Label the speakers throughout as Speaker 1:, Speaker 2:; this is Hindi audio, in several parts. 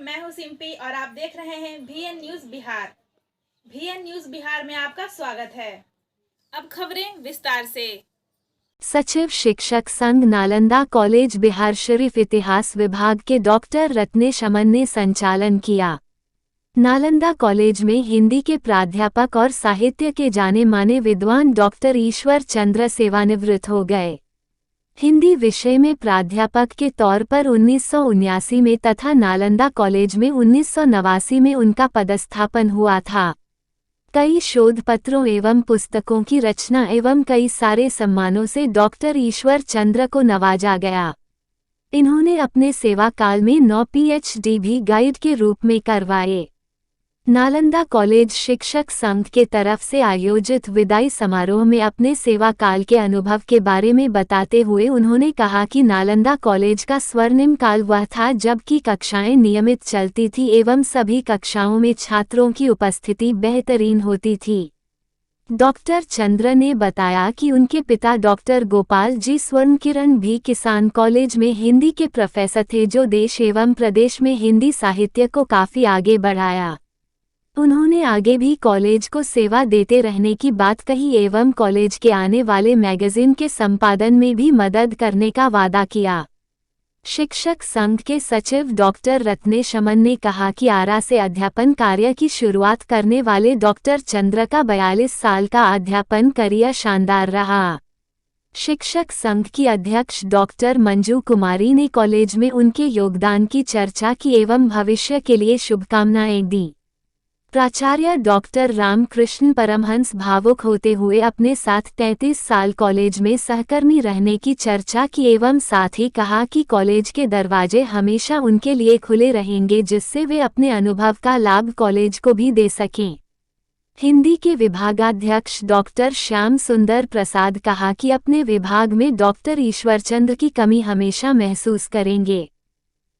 Speaker 1: मैं हूं सिंपी और आप देख रहे हैं VN news Bihar. VN news Bihar में आपका स्वागत है। अब खबरें विस्तार से।
Speaker 2: सचिव शिक्षक संघ नालंदा कॉलेज बिहार शरीफ इतिहास विभाग के डॉक्टर रत्नेश अमन ने संचालन किया। नालंदा कॉलेज में हिंदी के प्राध्यापक और साहित्य के जाने माने विद्वान डॉक्टर ईश्वर चंद्र सेवानिवृत्त हो गए। हिंदी विषय में प्राध्यापक के तौर पर 1979 में तथा नालंदा कॉलेज में 1989 में उनका पदस्थापन हुआ था। कई शोध पत्रों एवं पुस्तकों की रचना एवं कई सारे सम्मानों से डॉक्टर ईश्वर चंद्र को नवाजा गया। इन्होंने अपने सेवा काल में 9 PhD भी गाइड के रूप में करवाए। नालंदा कॉलेज शिक्षक संघ के तरफ से आयोजित विदाई समारोह में अपने सेवा काल के अनुभव के बारे में बताते हुए उन्होंने कहा कि नालंदा कॉलेज का स्वर्णिम काल वह था जबकि कक्षाएं नियमित चलती थी एवं सभी कक्षाओं में छात्रों की उपस्थिति बेहतरीन होती थी। डॉक्टर चंद्र ने बताया कि उनके पिता डॉक्टर गोपाल जी स्वर्ण किरण भी किसान कॉलेज में हिंदी के प्रोफेसर थे जो देश एवं प्रदेश में हिंदी साहित्य को काफी आगे बढ़ाया। उन्होंने आगे भी कॉलेज को सेवा देते रहने की बात कही एवं कॉलेज के आने वाले मैगजीन के संपादन में भी मदद करने का वादा किया। शिक्षक संघ के सचिव डॉक्टर रत्नेश अमन ने कहा कि आरा से अध्यापन कार्य की शुरुआत करने वाले डॉक्टर चंद्र का 42 साल का अध्यापन करियर शानदार रहा। शिक्षक संघ की अध्यक्ष डॉक्टर मंजू कुमारी ने कॉलेज में उनके योगदान की चर्चा की एवं भविष्य के लिए शुभकामनाएं दी। प्राचार्य डॉक्टर रामकृष्ण परमहंस भावुक होते हुए अपने साथ 33 साल कॉलेज में सहकर्मी रहने की चर्चा की एवं साथ ही कहा कि कॉलेज के दरवाजे हमेशा उनके लिए खुले रहेंगे जिससे वे अपने अनुभव का लाभ कॉलेज को भी दे सकें। हिंदी के विभागाध्यक्ष डॉक्टर श्याम सुंदर प्रसाद कहा कि अपने विभाग में डॉक्टर ईश्वरचंद्र की कमी हमेशा महसूस करेंगे।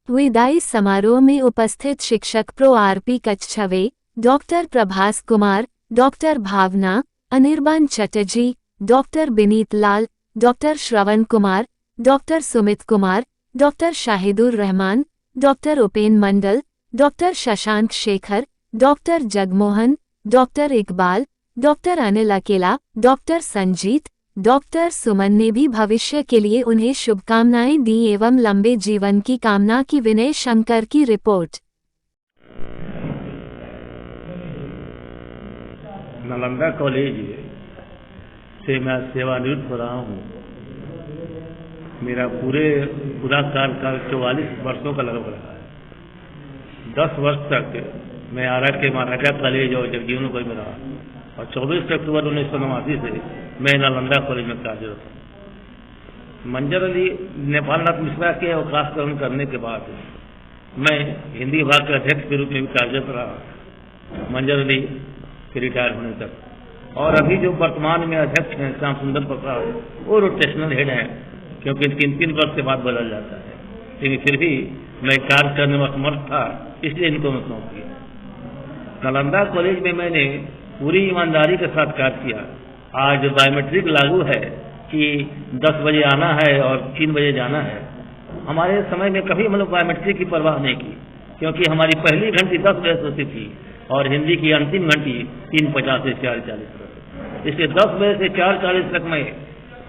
Speaker 2: विदाई समारोह में उपस्थित शिक्षक Prof RP Kachhwe, doctor Prabhas Kumar, doctor Bhavana, Anirban Chatterjee, doctor Binit Lal, doctor Shravan Kumar, doctor Sumit Kumar, doctor Shahidur Rahman, doctor Upen Mandal, doctor Shashank Shekhar, doctor Jagmohan, doctor Iqbal, doctor Anil Akela, doctor Sanjeet, doctor सुमन ने भी भविष्य के लिए उन्हें शुभकामनाएं दी एवं लंबे जीवन की कामना की। विनय शंकर की रिपोर्ट।
Speaker 3: नालंदा कॉलेज से मैं सेवानिवृत्त हो रहा हूँ। मेरा पूरा कार्यकाल 44 वर्षों का लगभग रहा है। 10 वर्ष तक मैं आरा के महाराजा कॉलेज और जगजीवन कॉलेज में रहा और 24 अक्टूबर 1989 से मैं नालंदा कॉलेज में कार्यरत हूँ। मंजर अली नेपालनाथ मिश्रा के अवकाश ग्रहण करने के बाद मैं हिंदी विभाग के अध्यक्ष के रूप में भी कार्यरत रहा मंजर अली के रिटायर होने तक। और अभी जो वर्तमान में अध्यक्ष हैं श्याम सुंदर प्रसाद, वो रोटेशनल हेड हैं क्योंकि 3 वर्ष के बाद बदल जाता है, लेकिन फिर भी मैं कार्य करने में असमर्थ था, इसलिए इनको मैं सौंप दिया। नालंदा कॉलेज में मैंने पूरी ईमानदारी के साथ कार्य किया। आज बायोमेट्रिक लागू है कि 10 बजे आना है और 3 बजे जाना है। हमारे समय में कभी हम लोग बायोमेट्रिक की परवाह नहीं की क्योंकि हमारी पहली घंटी 10 बजे से होती थी और हिंदी की अंतिम घंटी 3:50 से 4:40 तक। इसलिए 10 बजे से 4:40 तक मैं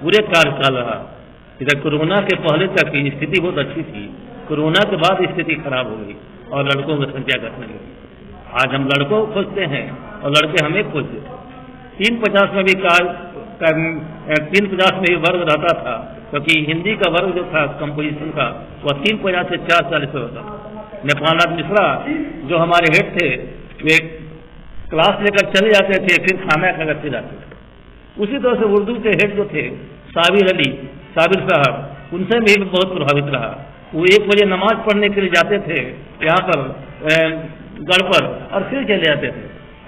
Speaker 3: पूरे कार्यकाल रहा। इधर कोरोना के पहले तक की स्थिति बहुत अच्छी थी, कोरोना के बाद स्थिति खराब हो गई और लड़कों की संख्या घटने लगी। आज हम लड़कों को खोजते हैं और लड़के हमें खोजते थे। 3:50 में भी 3:50 में भी वर्ग रहता था क्योंकि हिंदी का वर्ग जो था कंपोजिशन का वह 3:50 से 4:40 होता था। नेपालनाथ मिश्रा जो हमारे हेड थे वे क्लास लेकर चले जाते थे, फिर खाना खाकर फिर आते थे। उसी तरह से उर्दू के हेड जो थे साबिर साहब, उनसे भी बहुत प्रभावित रहा। वो 1 बजे नमाज पढ़ने के लिए जाते थे यहाँ पर गढ़ पर और फिर चले जाते थे।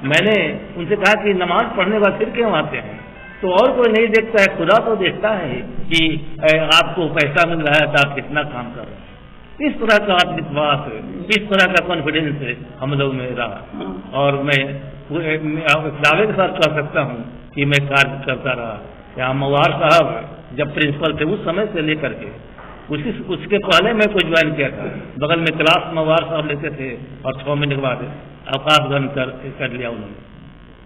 Speaker 3: मैंने उनसे कहा कि नमाज पढ़ने के बाद फिर क्यों आते हैं? तो और कोई नहीं देखता है, खुदा तो देखता है कि आपको पैसा मिल रहा है तो आप कितना काम कर रहे हैं। इस तरह का आत्मविश्वास, इस तरह का कॉन्फिडेंस हम लोग में रहा और मैं दावे के साथ कह सकता हूँ कि मैं कार्य करता रहा। यहाँ मवार साहब जब प्रिंसिपल थे उस समय से लेकर के उसके पहले मैं कोई ज्वाइन किया था। बगल में क्लास मवार साहब लेते थे और 6 महीने के बाद अवकाश ग्रहण कर लिया उन्होंने।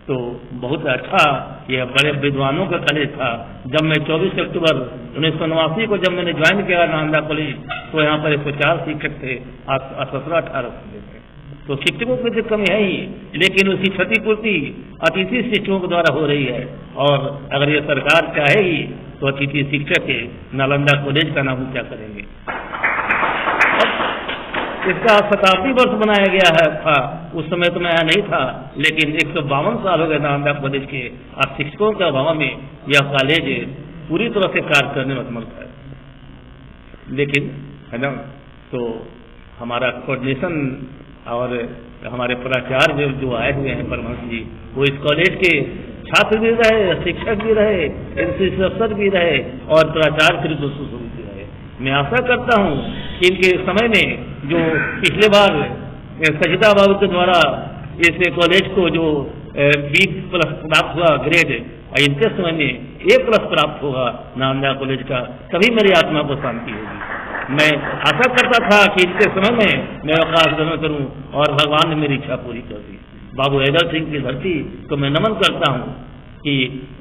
Speaker 3: तो बहुत अच्छा, यह बड़े विद्वानों का कॉलेज था। जब मैं 24 अक्टूबर 1989 को जब मैंने ज्वाइन किया नालंदा कॉलेज, तो यहाँ पर 104 शिक्षक थे, आज 17-18 थे। तो शिक्षकों की तो कमी है ही, लेकिन उसकी क्षतिपूर्ति अतिथि शिक्षकों के द्वारा हो रही है। और अगर ये सरकार चाहेगी तो अतिथि शिक्षक के नालंदा कॉलेज का नाम ऊंचा करेंगे। इसका 87 वर्ष बनाया गया है था, उस समय तो मैं यहाँ नहीं था, लेकिन 152 साल हो गए नालंदा कॉलेज के। आज शिक्षकों के अभाव में यह कॉलेज पूरी तरह से कार्य करने में असमर्थ है। लेकिन है ना, तो हमारा कोऑर्डिनेशन और हमारे प्राचार्य जो आए हुए हैं परमहंस जी, वो इस कॉलेज के छात्र भी रहे, शिक्षक भी रहे, अफसर भी रहे और प्राचार्य के रूप में भी रहे। मैं आशा करता हूँ कि इनके समय में जो पिछले बार सजिता बाबू के द्वारा इस कॉलेज को जो B+ प्राप्त हुआ ग्रेड, इनके समय में A+ प्राप्त होगा नालंदा कॉलेज का, तभी मेरी आत्मा को शांति होगी। मैं आशा करता था कि इनके समय में मैं अवकाश ग्रहण करूं और भगवान ने मेरी इच्छा पूरी कर दी। बाबू हैदर सिंह की धरती को मैं नमन करता हूं कि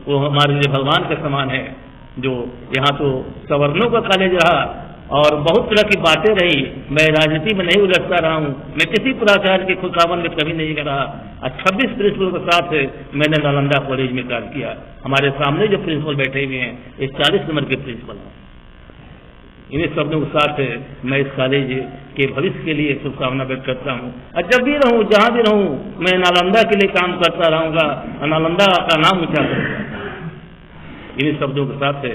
Speaker 3: वो हमारे लिए भगवान के समान है। जो यहाँ तो सवर्णों का कॉलेज रहा और बहुत तरह की बातें रही। मैं राजनीति में नहीं उलझता रहा हूँ, मैं किसी प्राचार्य के खुलकावन में कभी नहीं रहा। 26 प्रिंसिपल के साथ मैंने नालंदा कॉलेज में कार्य किया। हमारे सामने जो प्रिंसिपल बैठे हुए हैं, ये 40 नंबर के प्रिंसिपल हैं। इन्हीं शब्दों के साथ मैं इस कॉलेज के भविष्य के लिए शुभकामना व्यक्त करता हूँ। और जब भी रहूँ, जहाँ भी रहूँ, मैं नालंदा के लिए काम करता रहूँगा और नालंदा का नाम ऊंचा करूँगा। इन्हीं शब्दों के साथ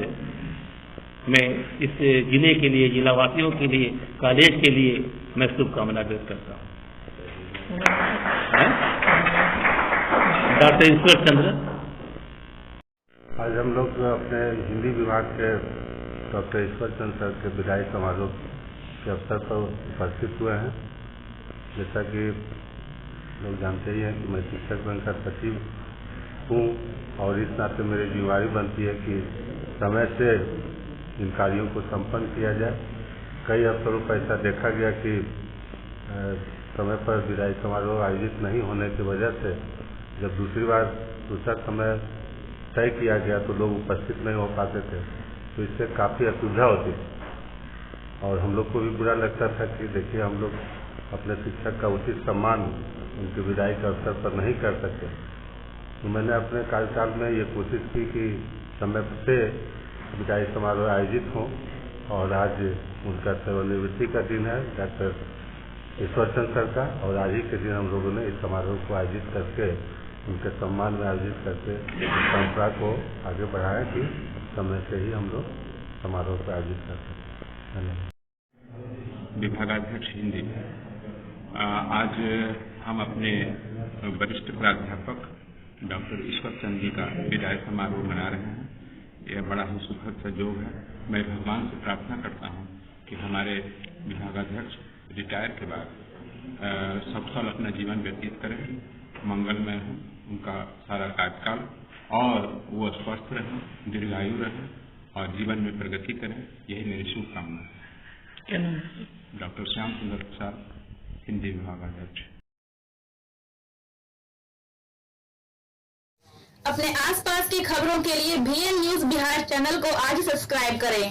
Speaker 3: मैं इस जिले के लिए, जिलावासियों के लिए, कॉलेज के लिए मैं शुभकामना व्यक्त करता हूँ। डॉक्टर ईश्वर चंद्र।
Speaker 4: आज हम लोग अपने हिंदी विभाग के डॉक्टर ईश्वर चंद्र सर के विदाई समारोह के अवसर पर उपस्थित हुए हैं। जैसा कि लोग जानते ही हैं कि मैं शिक्षक बनकर सचिव हूँ और इस नाते मेरी जिम्मेदारी बनती है कि समय से इन कार्यों को संपन्न किया जाए। कई अवसरों पर ऐसा देखा गया कि समय पर विदाई समारोह आयोजित नहीं होने की वजह से जब दूसरा समय तय किया गया तो लोग उपस्थित नहीं हो पाते थे, तो इससे काफ़ी असुविधा होती थी और हम लोग को भी बुरा लगता था कि देखिए हम लोग अपने शिक्षक का उचित सम्मान उनकी विदाई के अवसर पर नहीं कर सके। तो मैंने अपने कार्यकाल में ये कोशिश की कि समय से विदाई समारोह आयोजित हों और आज उनका सेवानिवृत्ति का दिन है डॉक्टर ईश्वर चंद्र सर का, और आज ही के दिन हम लोगों ने इस समारोह को आयोजित करके उनके सम्मान में आयोजित करके परंपरा को आगे बढ़ाया कि समय से ही हम लोग समारोह को आयोजित कर सकते हैं।
Speaker 5: विभागाध्यक्ष हिंदी, आज हम अपने वरिष्ठ प्राध्यापक डॉक्टर ईश्वर चंद्र जी का विदाई समारोह मना रहे हैं। यह बड़ा ही सुखद संयोग है। मैं भगवान से प्रार्थना करता हूँ कि हमारे विभागाध्यक्ष रिटायर के बाद सकुशल अपना जीवन व्यतीत करें, मंगलमय हो उनका सारा कार्यकाल और वो स्वस्थ रहें, दीर्घायु रहें और जीवन में प्रगति करें। यही मेरी शुभकामना है। डॉक्टर श्याम सुंदर प्रसाद, हिंदी विभागाध्यक्ष।
Speaker 1: अपने आसपास की खबरों के लिए BN न्यूज बिहार चैनल को आज सब्सक्राइब करें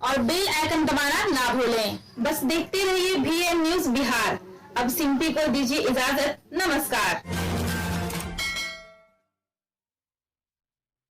Speaker 1: और बेल आइकन दबाना ना भूलें। बस देखते रहिए BN न्यूज बिहार। अब सिंपी को दीजिए इजाजत। नमस्कार।